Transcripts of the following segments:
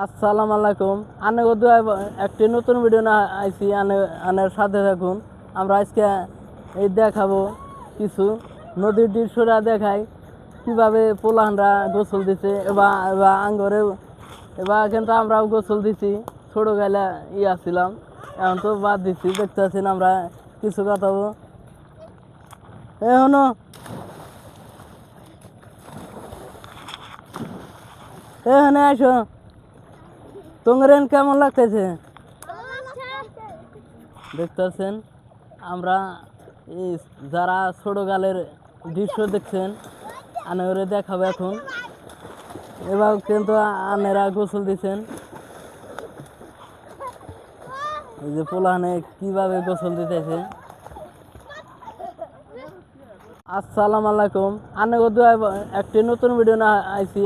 আসসালামু আলাইকুম। আনে একটি নতুন ভিডিও না আইছি আনের সাথে থাকুন। আমরা আজকে এই দেখাবো কিছু নদীর দৃশ্যটা দেখাই কিভাবে পোলাহানরা গোসল দিছে এবার আঙ্গরে এবার কিন্তু আমরাও গোসল দিছি। ছোটো গাইলা আসছিলাম, এখন তো বাদ দিচ্ছি। দেখতে পাচ্ছেন আমরা কিছু কথা এখনো এখানে আসো। তোমার কেমন লাগতেছে দেখতেছেন? আমরা এই যারা ছোটো গালের দৃশ্য দেখছেন আনেরে দেখাবো এখন। এবার কিন্তু আনেরা গোসল দিচ্ছেন। এই যে পোলাহানে কিভাবে গোসল দিতেছে। আসসালামু আলাইকুম। একটি নতুন ভিডিও না আইছি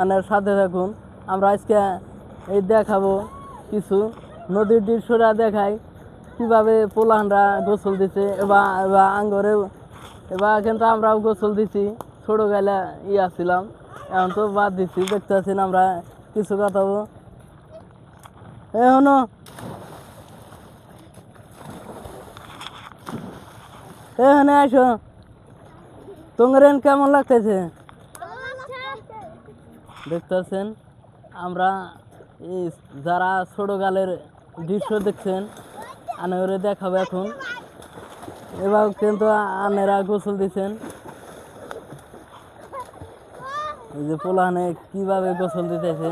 আনের সাথে থাকুন। আমরা আজকে এই দেখাবো কিছু নদীর দৃশ্যটা দেখাই কিভাবে পোলাহানরা গোসল দিছে এবার আঙ্গরে এবার কিন্তু আমরাও গোসল দিছি। ছোটো গাইলা আসছিলাম, এখন তো বাদ দিচ্ছি। দেখতে পাচ্ছেন আমরা কিছু কথা এখনো এখানে আসো। তোমার কেমন লাগতেছে দেখতেছেন? আমরা এই যারা ছোটো গালের দৃশ্য দেখছেন আনেরে দেখাবো এখন। এবার কিন্তু আনেরা গোসল দিচ্ছেন। এই যে পোলাহানে কিভাবে গোসল দিতেছে।